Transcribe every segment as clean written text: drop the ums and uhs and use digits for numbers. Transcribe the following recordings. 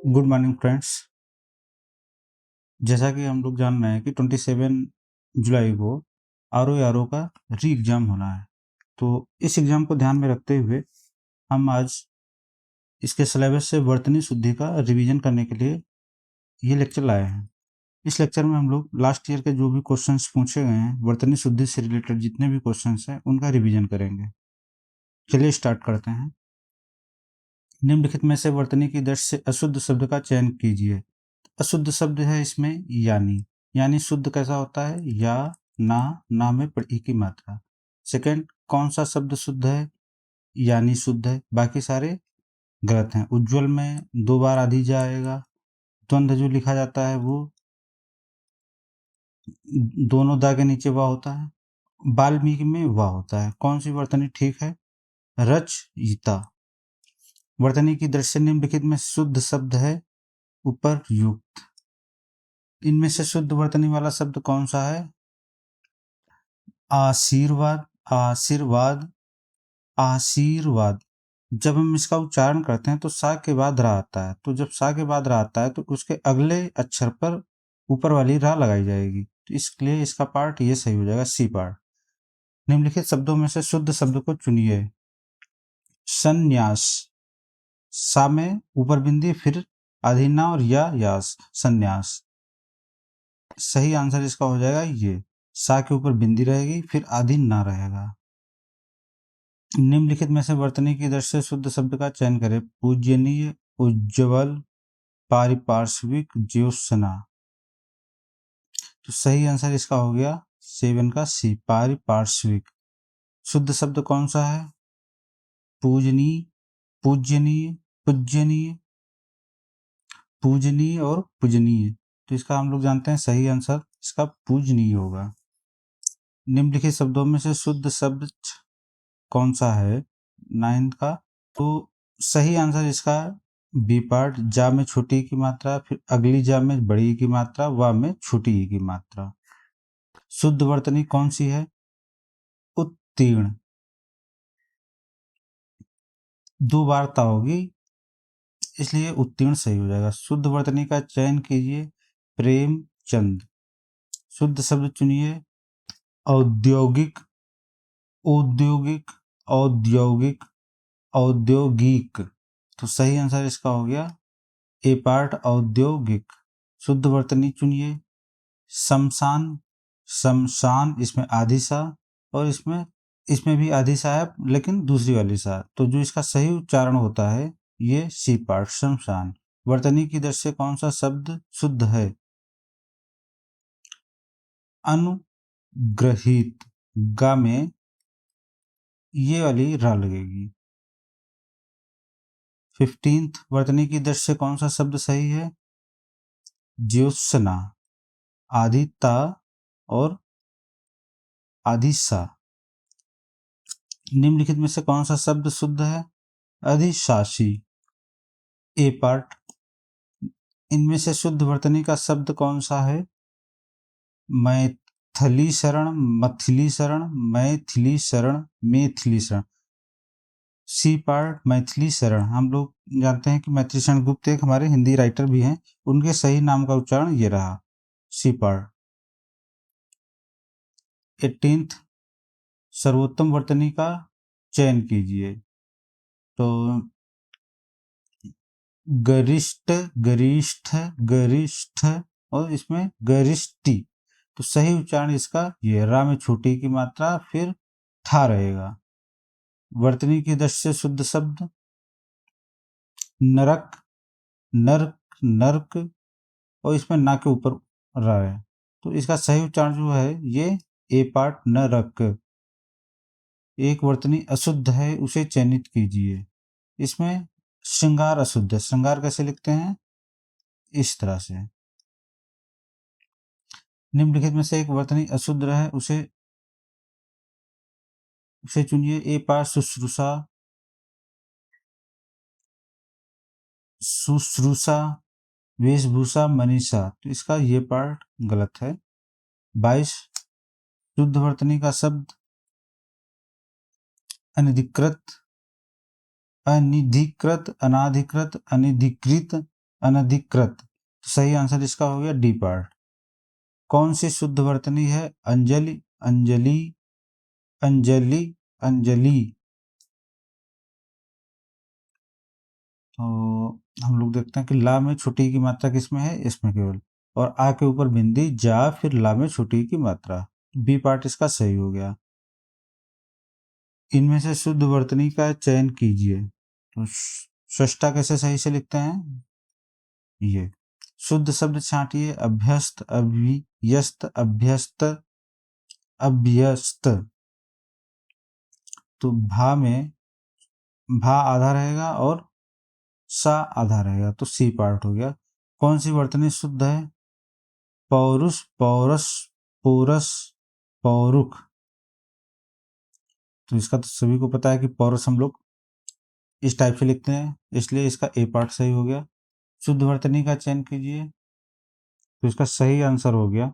Good morning friends. जैसा कि हम लोग जान रहे हैं कि 27 जुलाई को आर ओ का री एग्ज़ाम होना है, तो इस एग्ज़ाम को ध्यान में रखते हुए हम आज इसके सिलेबस से वर्तनी शुद्धि का रिवीजन करने के लिए ये लेक्चर लाए हैं। इस लेक्चर में हम लोग लास्ट ईयर के जो भी क्वेश्चंस पूछे गए हैं वर्तनी शुद्धि से रिलेटेड जितने भी क्वेश्चंस हैं उनका रिवीजन करेंगे। चलिए स्टार्ट करते हैं। निम्नलिखित में से वर्तनी की दृष्टि से अशुद्ध शब्द का चयन कीजिए। अशुद्ध शब्द है इसमें यानी शुद्ध कैसा होता है, या ना में ई की मात्रा। सेकंड, कौन सा शब्द शुद्ध है, यानी शुद्ध है, बाकी सारे गलत हैं। उज्ज्वल में 2 बार आधी जाएगा। द्वंद्व जो लिखा जाता है वो दोनों दा के नीचे वाह होता है। वाल्मीकि में वाह होता है। कौन सी वर्तनी ठीक है, रचयिता। वर्तनी की दृष्टि से निम्नलिखित में शुद्ध शब्द है उपर्युक्त। इनमें से शुद्ध वर्तनी वाला शब्द कौन सा है, आशीर्वाद। आशीर्वाद, आशीर्वाद। जब हम इसका उच्चारण करते हैं तो सा के बाद रा आता है, तो जब सा के बाद रा आता है तो उसके अगले अक्षर पर ऊपर वाली रा लगाई जाएगी, तो इसलिए इसका पार्ट ये सही हो जाएगा, सी पार्ट। निम्नलिखित शब्दों में से शुद्ध शब्द को चुनिए। संन्यास, सा में ऊपर बिंदी फिर आधीना और यास, संन्यास। सही आंसर इसका हो जाएगा ये, सा के ऊपर बिंदी रहेगी फिर आधीन ना रहेगा। निम्नलिखित में से वर्तनी की दृष्टि से शुद्ध शब्द का चयन करें। पूजनीय, उज्ज्वल, पारिपार्श्विक, ज्योत्सना। तो सही आंसर इसका हो गया 7 का सी, पारिपार्श्विक। शुद्ध शब्द कौन सा है, पूजनीय, पूजनीय, पूजनीय, पूजनीय और पूजनीय। तो इसका हम लोग जानते हैं सही आंसर इसका पूजनीय होगा। निम्नलिखित शब्दों में से शुद्ध शब्द कौन सा है, 9 का। तो सही आंसर इसका बी पार्ट, जा में छोटी की मात्रा फिर अगली जा में बड़ी की मात्रा, वा में छोटी की मात्रा। शुद्ध वर्तनी कौन सी है, उत्तीर्ण। 2 बार ता होगी इसलिए उत्तीर्ण सही हो जाएगा। शुद्ध वर्तनी का चयन कीजिए। प्रेमचंद। शुद्ध शब्द चुनिए। औद्योगिक, औद्योगिक, औद्योगिक, औद्योगिक। तो सही आंसर इसका हो गया ए पार्ट, औद्योगिक। शुद्ध वर्तनी चुनिए। शमशान, शमशान, इसमें आधी सा और इसमें भी आधी सा है लेकिन दूसरी वाली सा, तो जो इसका सही उच्चारण होता है ये सी पार्ट, शमशान। वर्तनी की दृष्टि से कौन सा शब्द शुद्ध है, अनुग्रहित। गा में ये वाली रा लगेगी। 15th, वर्तनी की दृष्टि से कौन सा शब्द सही है, ज्योत्सना। आधी ता और आधी सा। निम्नलिखित में से कौन सा शब्द शुद्ध है, अधिशासी, ए पार्ट। इनमें से शुद्ध वर्तनी का शब्द कौन सा है, मैथिली शरण, मथिली शरण, मैथिली शरण, मेथिली शरण। C part, Maithili Sharan. हम लोग जानते हैं कि मैथिली शरण गुप्त एक हमारे हिंदी राइटर भी हैं, उनके सही नाम का उच्चारण ये रहा, सी पार्ट। 18th, सर्वोत्तम वर्तनी का चयन कीजिए। तो गरिष्ठ, गरिष्ठ, गरिष्ठ और इसमें गरिष्ठी। तो सही उच्चारण इसका ये, रा में छोटी की मात्रा फिर ठा रहेगा। वर्तनी की दृष्टि से शुद्ध शब्द नरक, नर्क, नर्क और इसमें ना के ऊपर रा है, तो इसका सही उच्चारण जो है ये ए पार्ट, नरक। एक वर्तनी अशुद्ध है उसे चयनित कीजिए। इसमें श्रृंगार अशुद्ध है। श्रृंगार कैसे लिखते हैं, इस तरह से। निम्नलिखित में से एक वर्तनी अशुद्ध है उसे चुनिए। ए पार्ट, शुश्रूषा, शुश्रूषा, वेशभूषा, मनीषा। तो इसका ये पार्ट गलत है। 22, शुद्ध वर्तनी का शब्द अनधिकृत, अनिधिकृत, अनाधिकृत, अनिधिकृत, अनधिकृत। तो सही आंसर इसका हो गया डी पार्ट। कौन सी शुद्ध वर्तनी है? अंजलि, अंजलि, अंजलि, अंजलि। तो हम लोग देखते हैं कि ला में छोटी की मात्रा किसमें है? इसमें केवल। और आ के ऊपर बिंदी जा, फिर ला में छोटी की मात्रा। बी पार्ट इसका सही हो गया। इनमें से शुद्ध वर्तनी का चयन कीजिए। तो षष्ठा कैसे सही से लिखते हैं? ये शुद्ध शब्द छांटिए। अभ्यस्त, अभियस्त, अभ्यस्त, अभ्यस्त। तो भा में भा आधा रहेगा और सा आधा रहेगा, तो सी पार्ट हो गया। कौन सी वर्तनी शुद्ध है? पौरुष, पौरस, पौरस, पौरुख। तो इसका तो सभी को पता है कि पौरस हम लोग इस टाइप से लिखते हैं, इसलिए इसका ए पार्ट सही हो गया। शुद्ध वर्तनी का चयन कीजिए। तो इसका सही आंसर हो गया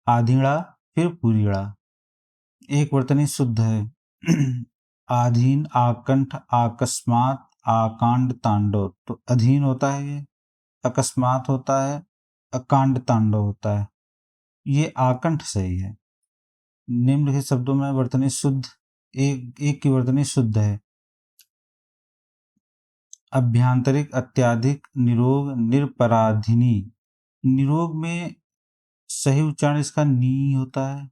आधीड़ा, फिर पूरीड़ा। एक वर्तनी शुद्ध है। आधीन, आकंठ, अकस्मात, आकांड, तांडव। तो अधीन होता है ये, अकस्मात होता है, अकांड तांडव होता है। ये आकंठ सही है। निम्नलिखित शब्दों में वर्तनी शुद्ध, एक की वर्तनी शुद्ध है। अभ्यांतरिक, अत्याधिक, निरोग, निरपराधिनी। निरोग में सही उच्चारण इसका नी होता है।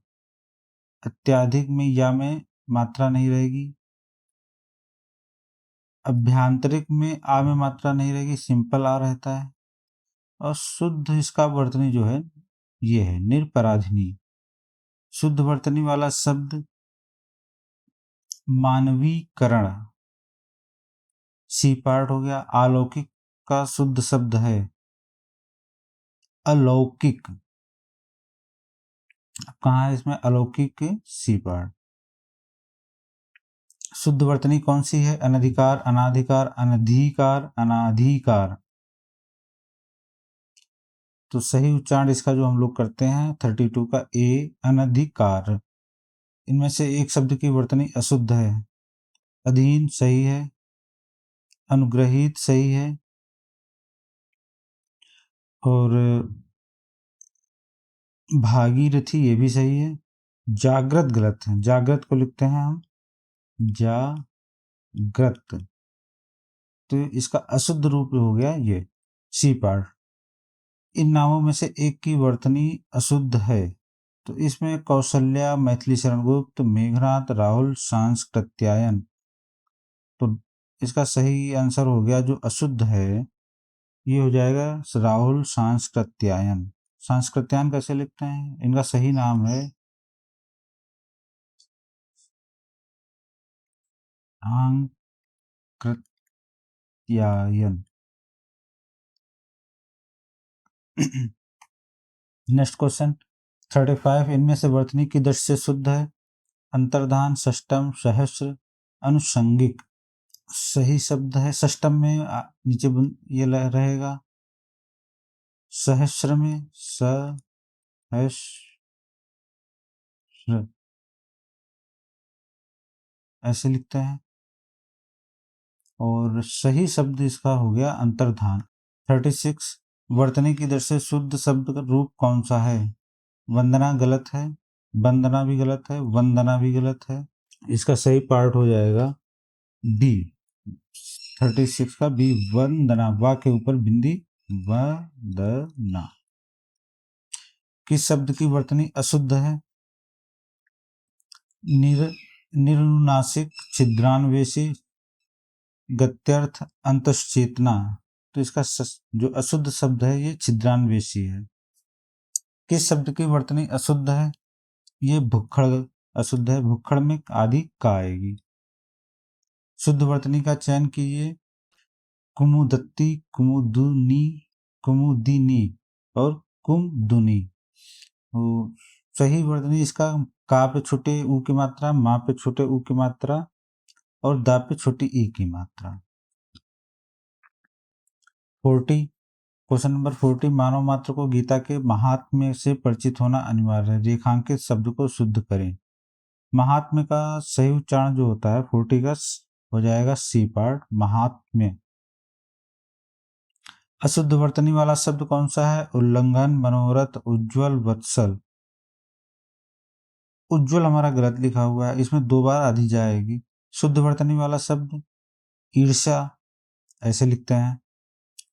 अत्याधिक में या में मात्रा नहीं रहेगी। अभ्यांतरिक में आ में मात्रा नहीं रहेगी, सिंपल आ रहता है। और शुद्ध इसका वर्तनी जो है ये है निरपराधिनी। शुद्ध वर्तनी वाला शब्द मानवीकरण, सी पार्ट हो गया। अलौकिक का शुद्ध शब्द है अलौकिक। कहाँ है इसमें अलौकिक? C part. शुद्ध वर्तनी कौन सी है? अनधिकार, अनाधिकार, अनधिकार, अनाधिकार। तो सही उच्चारण इसका जो हम लोग करते हैं 32 का ए, अनधिकार। इनमें से एक शब्द की वर्तनी अशुद्ध है। अधीन सही है, अनुग्रहित सही है, और भागीरथी ये भी सही है। जागृत गलत है, जागृत को लिखते हैं हम जागृत। तो इसका अशुद्ध रूप हो गया ये सी पार्ट। इन नामों में से एक की वर्तनी अशुद्ध है। तो इसमें कौशल्या, मैथिली शरण गुप्त, मेघनाथ, राहुल, सांस्कृत्यायन। तो इसका सही आंसर हो गया जो अशुद्ध है ये हो जाएगा राहुल सांस्कृत्यायन। सांस्कृत्यायन कैसे लिखते हैं? इनका सही नाम है सांकृत्यायन। Next question 35। इनमें से वर्तनी की दृष्टि से शुद्ध है? अंतर्धान, षष्टम, सहस्र, अनुषंगिक। सही शब्द है षष्टम में नीचे ये रहेगा। सहस्र में सहस्र, ऐसे लिखते हैं। और सही शब्द इसका हो गया अंतर्धान। 36। वर्तनी की दृष्टि से शुद्ध शब्द का रूप कौन सा है? वंदना गलत है, वंदना भी गलत है, वंदना भी गलत है। इसका सही पार्ट हो जाएगा बी, 36 का बी, वंदना। वा के ऊपर बिंदी, वंदना। किस शब्द की वर्तनी अशुद्ध है? निर्नुनासिक, छिद्रान्वेषी, गत्यर्थ, अंतश्चेतना। तो इसका जो अशुद्ध शब्द है ये छिद्रान्वेषी है। किस शब्द की वर्तनी अशुद्ध है? ये भुक्खड़ अशुद्ध है। भुक्खड़ में आदि का आएगी। शुद्ध वर्तनी का चयन कीजिए। कुमुदत्ती, कुमुदुनी, कुमुदिनी और कुमदुनी। तो सही वर्तनी इसका का पे छोटे ऊ की मात्रा, माँ पे छोटे ऊ की मात्रा और दा पे छोटी ई की मात्रा। 40। Question number 40। मानव मात्र को गीता के महात्म्य से परिचित होना अनिवार्य है। रेखांकित शब्द को शुद्ध करें। महात्म्य का सही उच्चारण जो होता है 40 का हो जाएगा सी पार्ट, महात्म्य। अशुद्ध वर्तनी वाला शब्द कौन सा है? उल्लंघन, मनोरथ, उज्जवल, वत्सल। उज्जवल हमारा गलत लिखा हुआ है, इसमें 2 बार आधी जाएगी। शुद्ध वर्तनी वाला शब्द ईर्ष्या, ऐसे लिखते हैं।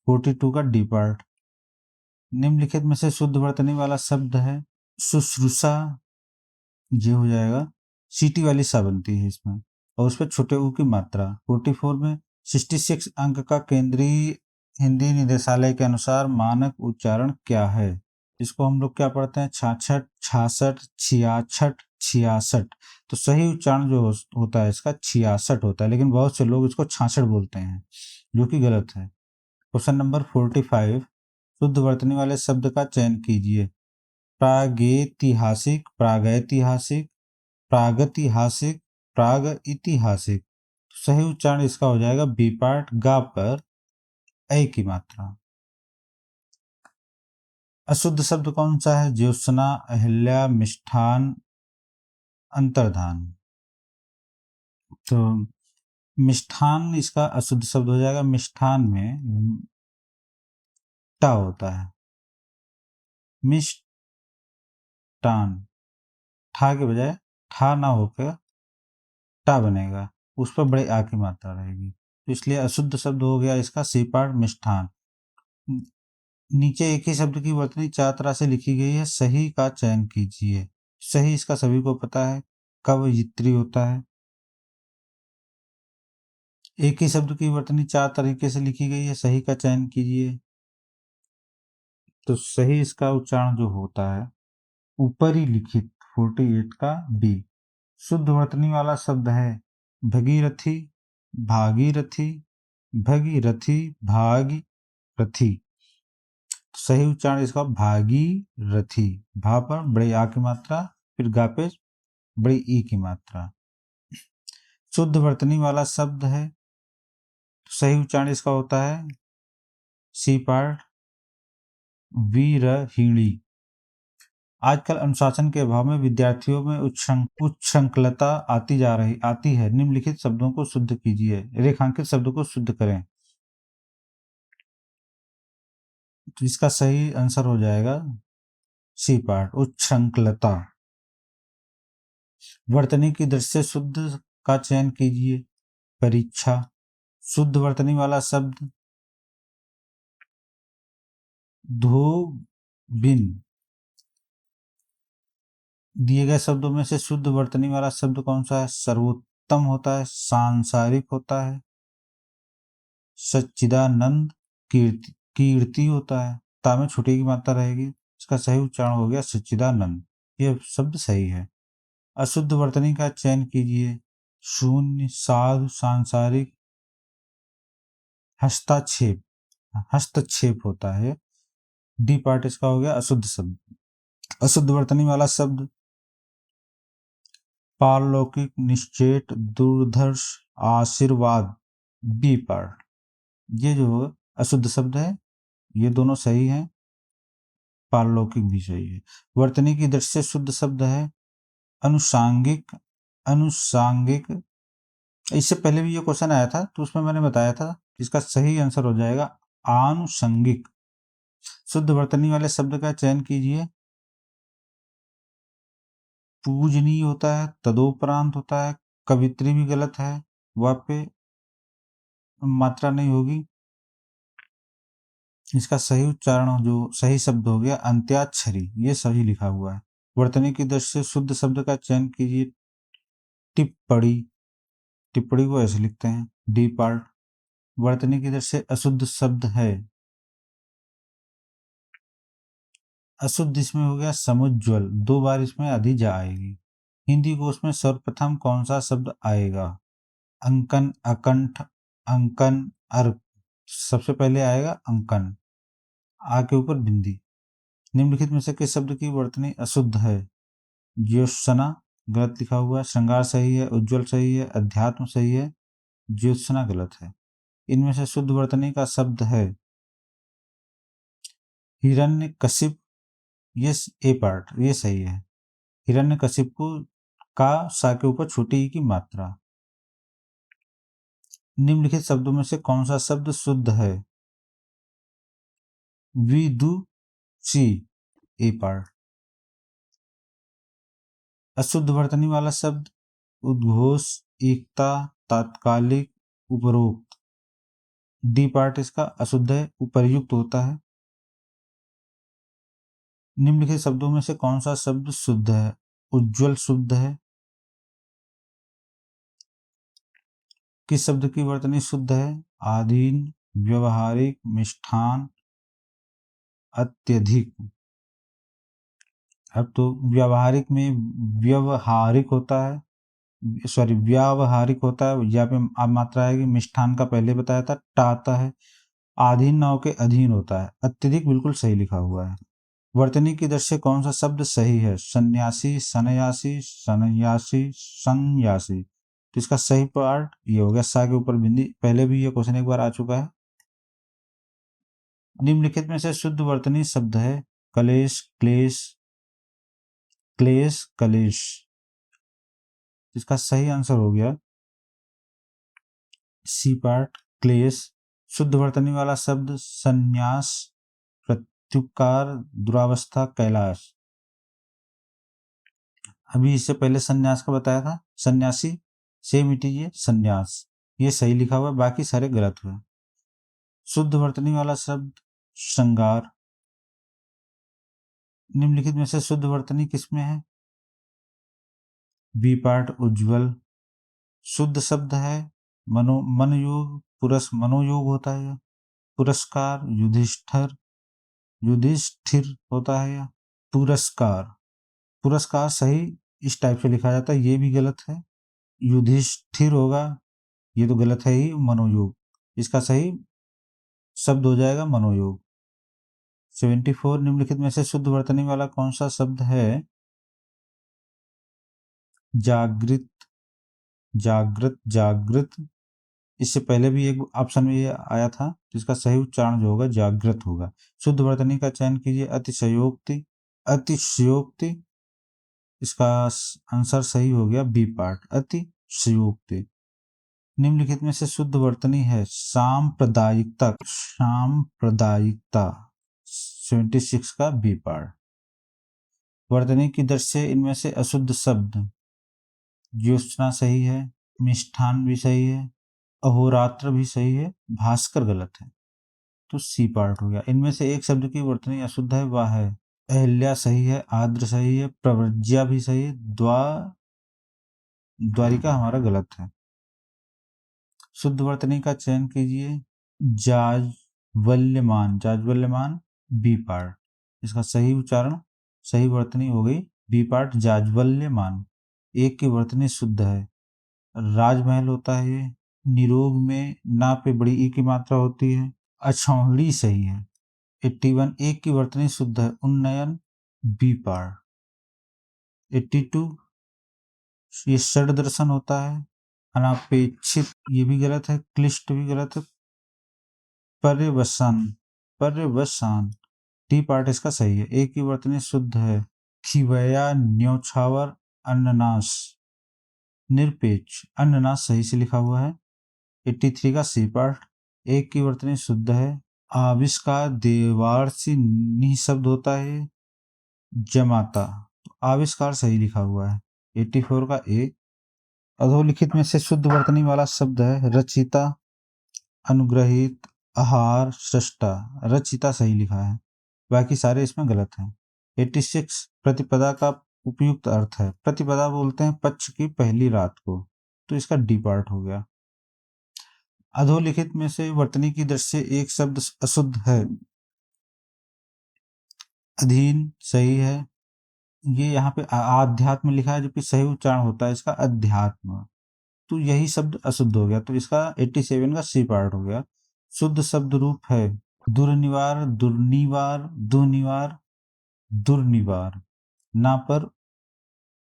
42 का डी पार्ट। निम्नलिखित में से शुद्ध वर्तनी वाला शब्द है शुश्रूषा, ये हो जाएगा। सीटी वाली सा बनती है इसमें, और उस पर छोटे ऊ की मात्रा। 44 में 66 अंक का केंद्रीय हिंदी निदेशालय के अनुसार मानक उच्चारण क्या है? इसको हम लोग क्या पढ़ते हैं? 66, 66, 66, 66। तो सही उच्चारण जो होता है इसका 66 होता है, लेकिन बहुत से लोग इसको 66 बोलते हैं, जो कि गलत है। क्वेश्चन नंबर 45, शुद्ध वर्तनी वाले शब्द का चयन कीजिए। प्रागैतिहासिक, प्रागैतिहासिक, प्रागैतिहासिक, प्रागैतिहासिक। सही उच्चारण इसका हो जाएगा बी पार्ट, गा पर ए की मात्रा। अशुद्ध शब्द कौन सा है? ज्योत्सना, अहिल्या, मिष्ठान, अंतर्धान। तो मिष्ठान इसका अशुद्ध शब्द हो जाएगा। मिष्ठान में टा होता है, मिष्टान। ठा के बजाय ठा ना होकर टा बनेगा, उस पर बड़े आ की मात्रा रहेगी, तो इसलिए अशुद्ध शब्द हो गया इसका सी पार्ट, मिष्ठान। नीचे एक ही शब्द की वर्तनी 4 तरह से लिखी गई है, सही का चयन कीजिए। सही इसका सभी को पता है, कवयित्री होता है। एक ही शब्द की वर्तनी 4 तरीके से लिखी गई है, सही का चयन कीजिए। तो सही इसका उच्चारण जो होता है ऊपर ही लिखित 48 का बी। शुद्ध वर्तनी वाला शब्द है भगीरथी, भागीरथी, भगीरथी, भागीरथी। सही उच्चारण इसका भागीरथी। भा पर बड़े आ की मात्रा, फिर गा पे बड़ी ई की मात्रा। शुद्ध वर्तनी वाला शब्द है, सही उच्चारण इसका होता है सी पार्ट, वीरहीणी। आजकल अनुशासन के अभाव में विद्यार्थियों में उच्छृंखलता आती है। निम्नलिखित शब्दों को शुद्ध कीजिए, रेखांकित शब्दों को शुद्ध करें। तो इसका सही आंसर हो जाएगा सी पार्ट, उच्छृंखलता। वर्तनी की दृष्टि से शुद्ध का चयन कीजिए। परीक्षा। शुद्ध वर्तनी वाला शब्द धोबिन। दिए गए शब्दों में से शुद्ध वर्तनी वाला शब्द कौन सा है? सर्वोत्तम होता है, सांसारिक होता है, सच्चिदानंद, कीर्ति, कीर्ति होता है। ता में छोटी की मात्रा रहेगी, इसका सही उच्चारण हो गया सच्चिदानंद। यह शब्द सही है। अशुद्ध वर्तनी का चयन कीजिए। शून्य, साधु, सांसारिक, हस्तक्षेप, हस्तक्षेप होता है। डी पार्ट इसका हो गया अशुद्ध शब्द। अशुद्ध वर्तनी वाला शब्द पारलौकिक, निश्चेत, दुर्धर्ष, आशीर्वाद। B part. ये जो अशुद्ध शब्द है ये दोनों सही हैं, पारलौकिक भी सही है। वर्तनी की दृष्टि से शुद्ध शब्द है अनुसांगिक, अनुसांगिक। इससे पहले भी ये क्वेश्चन आया था, तो उसमें मैंने बताया था इसका सही आंसर हो जाएगा आनुषंगिक। शुद्ध वर्तनी वाले शब्द का चयन कीजिए। पूजनीय होता है, तदोपरांत होता है, कवित्री भी गलत है, वहाँ पे मात्रा नहीं होगी। इसका सही उच्चारण जो सही शब्द हो गया अंत्याक्षरी, ये सही लिखा हुआ है। वर्तनी की दृष्टि से शुद्ध शब्द का चयन कीजिए। टिप्पणी। टिप्पणी को ऐसे लिखते हैं, डी पार्ट। वर्तनी की दृष्टि से अशुद्ध शब्द है, अशुद्ध इसमें हो गया समुज्ज्वल। 2 बार इसमें अधि जा आएगी। हिंदी कोश में सर्वप्रथम कौन सा शब्द आएगा? अंकन, अकंठ, अंकन, अर्क। सबसे पहले आएगा अंकन, आ के ऊपर बिंदी। निम्नलिखित में से किस शब्द की वर्तनी अशुद्ध है? ज्योत्सना गलत लिखा हुआ है, श्रृंगार सही है, उज्जवल सही है, अध्यात्म सही है, ज्योत्सना गलत है। इनमें से शुद्ध वर्तनी का शब्द है हिरण्यकशिप। ये ए पार्ट, ये सही है। हिरण्यकशिपु का सा के ऊपर छोटी ई की मात्रा। निम्नलिखित शब्दों में से कौन सा शब्द शुद्ध है? विदुषी ए पार्ट। अशुद्ध वर्तनी वाला शब्द उद्घोष, एकता, तात्कालिक, उपरोक्त। डी पार्ट इसका अशुद्ध है, उपर्युक्त होता है। निम्नलिखित शब्दों में से कौन सा शब्द शुद्ध है? उज्ज्वल शुद्ध है। किस शब्द की वर्तनी शुद्ध है? आधीन, व्यवहारिक, मिष्ठान, अत्यधिक। अब तो व्यावहारिक में व्यवहारिक होता है, सॉरी व्यावहारिक होता है, यहाँ पे अब मात्रा है कि मिष्ठान का पहले बताया था, टाता है। आधीन नाव के अधीन होता है। अत्यधिक बिल्कुल सही लिखा हुआ है। वर्तनी की दृष्टि से कौन सा शब्द सही है? सन्यासी, सन्यासी, सन्यासी, सन्यासी। तो इसका सही पार्ट ये हो गया, सा के ऊपर बिंदी। पहले भी ये क्वेश्चन एक बार आ चुका है। निम्नलिखित में से शुद्ध वर्तनी शब्द है? कलेश, क्लेश, क्लेश, कलेश। इसका सही आंसर हो गया सी पार्ट, क्लेश। शुद्ध वर्तनी वाला शब्द संन्यास, प्रत्युपकार, दुरावस्था, कैलाश। अभी इससे पहले संन्यास का बताया था, सन्यासी से मिटिए संन्यास, ये सही लिखा हुआ है, बाकी सारे गलत हुए। शुद्ध वर्तनी वाला शब्द श्रृंगार। निम्नलिखित में से शुद्ध वर्तनी किसमें है? बी पार्ट, उज्ज्वल। शुद्ध शब्द है मन योग, पुरस मनोयोग होता है। पुरस्कार, युधिष्ठिर, युधिष्ठिर होता है। या पुरस्कार, पुरस्कार सही इस टाइप से लिखा जाता है, ये भी गलत है। युधिष्ठिर होगा, ये तो गलत है ही। मनोयोग, इसका सही शब्द हो जाएगा मनोयोग। 74 निम्नलिखित में से शुद्ध वर्तनी वाला कौन सा शब्द है? जागृत, जागृत, जागृत। इससे पहले भी एक ऑप्शन में ये आया था, जिसका सही उच्चारण जो होगा जागृत होगा। शुद्ध वर्तनी का चयन कीजिए। अतिशयोक्ति, अतिशयोक्ति। इसका आंसर सही हो गया बी पार्ट, अतिशयोक्ति। निम्नलिखित में से शुद्ध वर्तनी है? सांप्रदायिकता, सांप्रदायिकता। 76 का बी पार्ट। वर्तनी की दृष्टि से इनमें से अशुद्ध शब्द ज्योत्सना सही है, मिष्ठान भी सही है, अहोरात्र भी सही है, भास्कर गलत है। तो सी पार्ट हो गया। इनमें से एक शब्द की वर्तनी अशुद्ध है, वह है अहिल्या सही है, आद्र सही है, प्रव्रज्या भी सही है, द्वारिका हमारा गलत है। शुद्ध वर्तनी का चयन कीजिए। जाज्वल्यमान, जाज्वल्यमान बी पार्ट। इसका सही उच्चारण, सही वर्तनी हो गई बी पार्ट, जाज्वल्यमान। एक की वर्तनी शुद्ध है। राजमहल होता है ये। निरोग में ना पे बड़ी ई की मात्रा होती है। अछौड़ी सही है। 81 एक की वर्तनी शुद्ध है। उन्नयन बी पार्ट। 82 ये षड दर्शन होता है। अनापेक्षित ये भी गलत है। क्लिष्ट भी गलत है। पर्यवसान, पर्यवसान टी पार्ट इसका सही है। एक की वर्तनी शुद्ध है। खिवया, न्योछावर, अन्ननाश, निरपेक्ष, अन्ननाश सही से लिखा हुआ है। 83 का सी पार्ट। एक की वर्तनी शुद्ध है। आविष्कार, देवार्सी निःशब्द होता है। जमाता, तो आविष्कार सही लिखा हुआ है। 84 का ए। अधोलिखित में से शुद्ध वर्तनी वाला शब्द है? रचिता, अनुग्रहित, आहार, सृष्टा। रचिता सही लिखा है, बाकी सारे इसमें गलत हैं। 86 प्रतिपदा का उपयुक्त अर्थ है? प्रतिपदा बोलते हैं पक्ष की पहली रात को, तो इसका डी पार्ट हो गया। अधोलिखित में से वर्तनी की दृष्टि से एक शब्द अशुद्ध है। अधीन सही है। ये यहाँ पे आध्यात्म लिखा है, जबकि सही उच्चारण होता है इसका अध्यात्म, तो यही शब्द अशुद्ध हो गया। तो इसका 87 का सी पार्ट हो गया। शुद्ध शब्द रूप है दुर्निवार, दुर्निवार, दुर्निवार, दुर्निवार। ना पर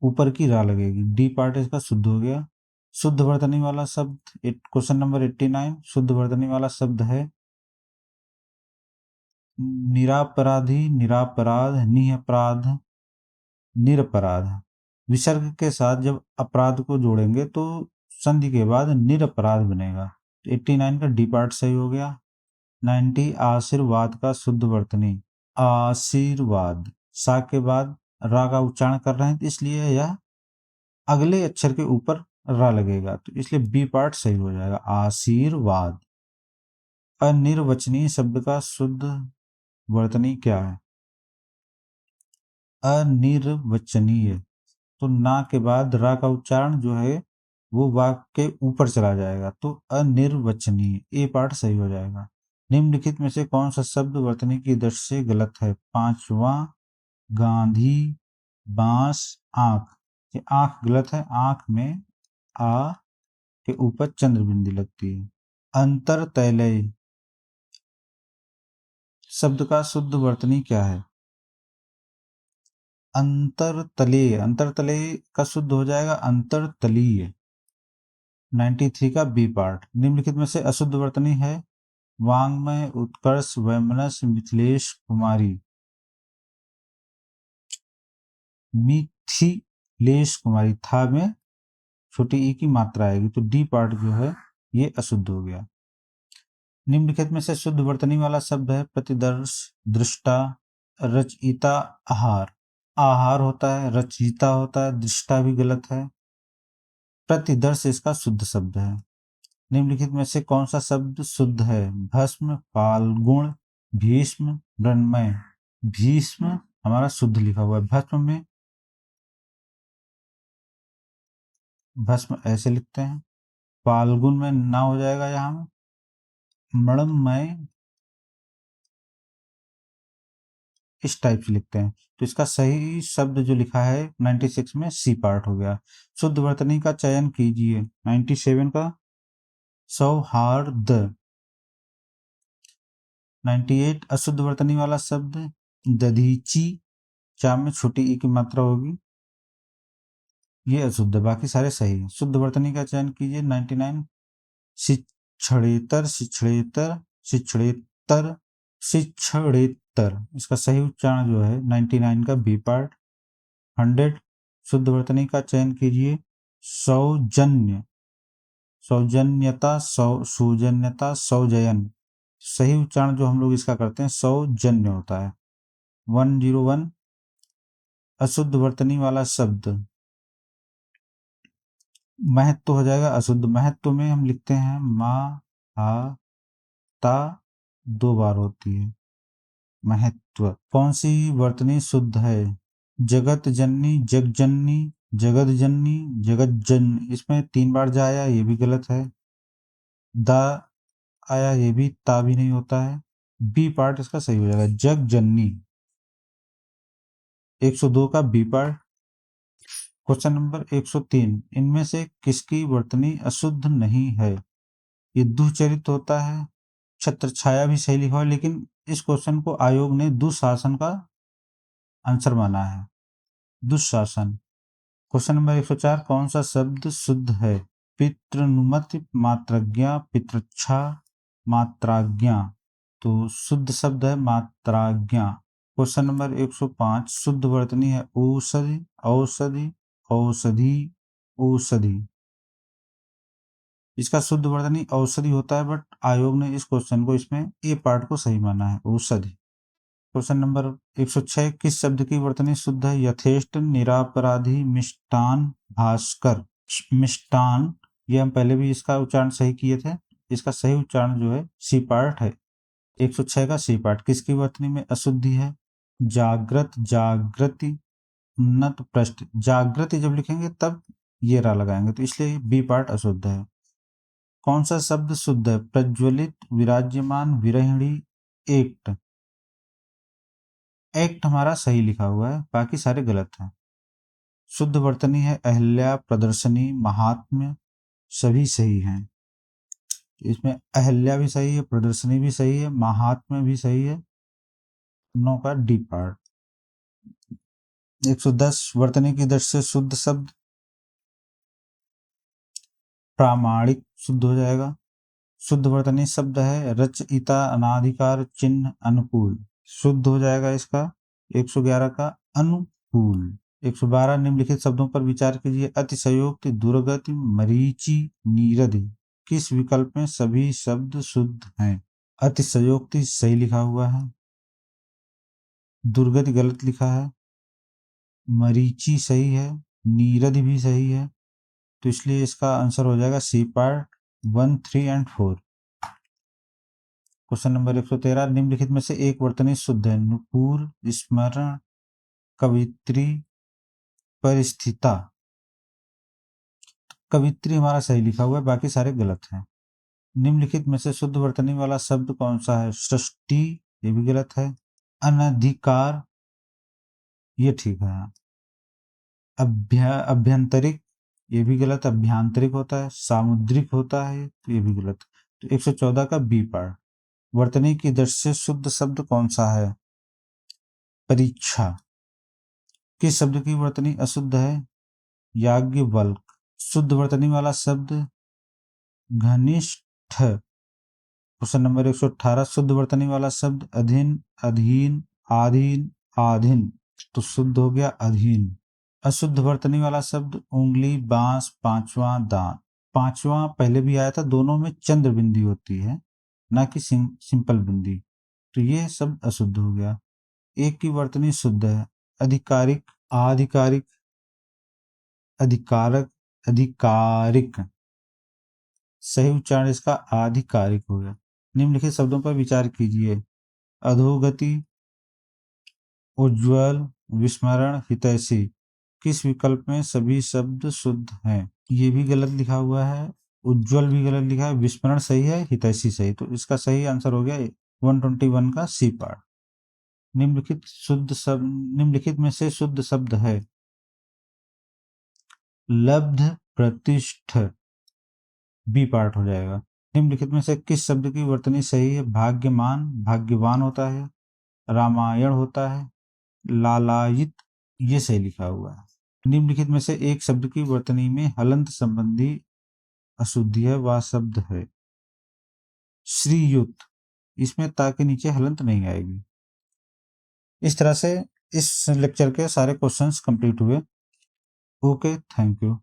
ऊपर की रा लगेगी। डी पार्ट इसका शुद्ध हो गया। शुद्ध वर्तनी वाला शब्द, क्वेश्चन नंबर 89, शुद्ध वर्तनी वाला शब्द है निरापराधी, निरापराध, निरपराध, निरपराध। विसर्ग के साथ जब अपराध को जोड़ेंगे तो संधि के बाद निरपराध बनेगा। 89 का डी पार्ट सही हो गया। 90 आशीर्वाद का शुद्ध वर्तनी आशीर्वाद, सा के बाद रा का उच्चारण कर रहे हैं तो इसलिए यह अगले अक्षर के ऊपर रा लगेगा, तो इसलिए बी पार्ट सही हो जाएगा आशीर्वाद। अनिर्वचनीय शब्द का शुद्ध वर्तनी क्या है? अनिर्वचनीय, तो ना के बाद रा का उच्चारण जो है वो वाक्य के ऊपर चला जाएगा, तो अनिर्वचनीय ए पार्ट सही हो जाएगा। निम्नलिखित में से कौन सा शब्द वर्तनी की दृष्टि से गलत है? पांचवा गांधी, बांस, आंख। ये आंख गलत है, आंख में आ के ऊपर चंद्र बिंदी लगती है। अंतरतैलय शब्द का शुद्ध वर्तनी क्या है? अंतरतलीय, अंतरतलीय का शुद्ध हो जाएगा अंतरतलीय। 93 का बी पार्ट। निम्नलिखित में से अशुद्ध वर्तनी है? वांग्मय, उत्कर्ष, वैमनस, मिथिलेश कुमारी। मिथिलेश कुमारी, था में छोटी ई की मात्रा आएगी, तो डी पार्ट जो है ये अशुद्ध हो गया। निम्नलिखित में से शुद्ध वर्तनी वाला शब्द है? प्रतिदर्श, दृष्टा, रचयिता, आहार। आहार होता है, रचयिता होता है, दृष्टा भी गलत है। प्रतिदर्श इसका शुद्ध शब्द है। निम्नलिखित में से कौन सा शब्द शुद्ध है? भस्म, फाल्गुण, भीष्म, मृण्मय। भीष्म हमारा शुद्ध लिखा हुआ है, भस्म में भस्म ऐसे लिखते हैं, फाल्गुन में ना हो जाएगा यहाँ में, मृण्मय इस टाइप से लिखते हैं, तो इसका सही शब्द जो लिखा है 96 में सी पार्ट हो गया। शुद्ध वर्तनी का चयन कीजिए। 97 का सौहार्द। 98 अशुद्ध वर्तनी वाला शब्द दधीची, चा में छोटी ई की मात्रा होगी, ये अशुद्ध, बाकी सारे सही है। शुद्ध वर्तनी का चयन कीजिए। 99 शिक्षणेतर, शिक्षणेतर, शिक्षणेतर, शिक्षणेतर, इसका सही उच्चारण जो है 99 का बी पार्ट। 100 शुद्ध वर्तनी का चयन कीजिए। सौजन्य, सौजन्यता, सौजन्यता, सौजयन, सही उच्चारण जो हम लोग इसका करते हैं सौजन्य होता है। 101 अशुद्ध वर्तनी वाला शब्द महत्व हो जाएगा अशुद्ध। महत्व में हम लिखते हैं मा, हा, ता, 2 बार होती है महत्व। कौन सी वर्तनी शुद्ध है? जगत जननी, जग जननी, जगत जननी, जगत जन, इसमें 3 बार जा आया, ये भी गलत है। दा आया, ये भी ता भी नहीं होता है। बी पार्ट इसका सही हो जाएगा जग जननी। 102 का बी पार्ट। क्वेश्चन नंबर 103 इनमें से किसकी वर्तनी अशुद्ध नहीं है? ये दुःचरित होता है, छत्र छाया भी सही लिखा है, लेकिन इस क्वेश्चन को आयोग ने दुशासन का आंसर माना है। दुशासन। क्वेश्चन नंबर 104 कौन सा शब्द शुद्ध है? पितृनुमति, मात्रज्ञा, पितृच्छा, मात्राज्ञा, तो शुद्ध शब्द है मात्राज्ञा। क्वेश्चन नंबर 105 शुद्ध वर्तनी है औषधि, औषधि, औषधि, औषधि, इसका शुद्ध वर्तनी औषधि होता है, बट आयोग ने इस क्वेश्चन को इसमें ए पार्ट को सही माना है औषधि। क्वेश्चन नंबर 106 किस शब्द की वर्तनी शुद्ध है? यथेष्ट, निरापराधी, मिष्टान, भास्कर। मिष्टान, ये हम पहले भी इसका उच्चारण सही किए थे, इसका सही उच्चारण जो है सी पार्ट है। 106 का सी पार्ट किसकी वर्तनी में अशुद्धि है? जागृत, जागृति, उन्नत, पृष्ठ। जागृति जब लिखेंगे तब ये रा लगाएंगे, तो इसलिए बी पार्ट अशुद्ध है। कौन सा शब्द शुद्ध है? प्रज्वलित, विराज्यमान, विरहिणी, एक्ट। एक्ट हमारा सही लिखा हुआ है, बाकी सारे गलत हैं। शुद्ध वर्तनी है अहल्या, प्रदर्शनी, महात्म्य, सभी सही हैं। इसमें अहल्या भी सही है, प्रदर्शनी भी सही है, महात्म्य भी सही है। 9 का डी पार्ट। 110 वर्तनी की दृष्टि से शुद्ध शब्द प्रामाणिक शुद्ध हो जाएगा। शुद्ध वर्तनी शब्द है रचयिता, अनाधिकार, चिन्ह, अनुकूल, शुद्ध हो जाएगा इसका 111 का अनुकूल। 112 निम्नलिखित शब्दों पर विचार कीजिए। अतिशयोक्ति, दुर्गति, मरीचि, नीरदि, किस विकल्प में सभी शब्द शुद्ध हैं? अतिशयोक्ति सही लिखा हुआ है, दुर्गति गलत लिखा है, मरीचि सही है, नीरद भी सही है, तो इसलिए इसका आंसर हो जाएगा C part 1, 3 and 4। Question number 113, निम्नलिखित में से एक वर्तनी शुद्ध है? नुपुर, स्मरण, कवित्री, परिस्थिता। कवित्री हमारा सही लिखा हुआ है, बाकी सारे गलत हैं। निम्नलिखित में से शुद्ध वर्तनी वाला शब्द कौन सा है? सृष्टि, ये भी गलत है। अनधिकार, ये ठीक है। अभ्यंतरिक, ये भी गलत, अभ्यांतरिक होता है। सामुद्रिक होता है, तो ये भी गलत। तो 114 का बी पार्ट। वर्तनी की दृष्टि से शुद्ध शब्द कौन सा है? परीक्षा। किस शब्द की वर्तनी अशुद्ध है? याज्ञवल्क। शुद्ध वर्तनी वाला शब्द घनिष्ठ। क्वेश्चन नंबर 118, शुद्ध वर्तनी वाला शब्द अधीन, अधीन, आधीन, आधीन, तो शुद्ध हो गया अधीन। अशुद्ध वर्तनी वाला शब्द उंगली, बांस, पांचवा, दांत। पांचवा पहले भी आया था, दोनों में चंद्र बिंदी होती है, ना कि सिंपल बिंदी, तो ये शब्द अशुद्ध हो गया। एक की वर्तनी शुद्ध है, अधिकारिक, आधिकारिक, अधिकारक, अधिकारिक। सही उच्चारण इसका आधिकारिक हो गया। निम्नलिखित शब्दों पर विचार कीजिए। अधोगति, उज्ज्वल, विस्मरण, हितैषी। किस विकल्प में सभी शब्द शुद्ध हैं? ये भी गलत लिखा हुआ है, उज्ज्वल भी गलत लिखा है, विस्मरण सही है, हितैषी सही। तो इसका सही आंसर हो गया 121 का सी पार्ट। निम्नलिखित में से शुद्ध शब्द है? लब्ध, प्रतिष्ठ, बी पार्ट हो जाएगा। निम्नलिखित में से किस शब्द की वर्तनी सही है? भाग्यमान, भाग्यवान होता है, रामायण होता है, लालायित, ये सही लिखा हुआ है। निम्नलिखित में से एक शब्द की वर्तनी में हलंत संबंधी अशुद्धि है, वह शब्द है श्रीयुत। इसमें ता के नीचे हलंत नहीं आएगी। इस तरह से इस लेक्चर के सारे क्वेश्चंस कंप्लीट हुए। Okay, thank you.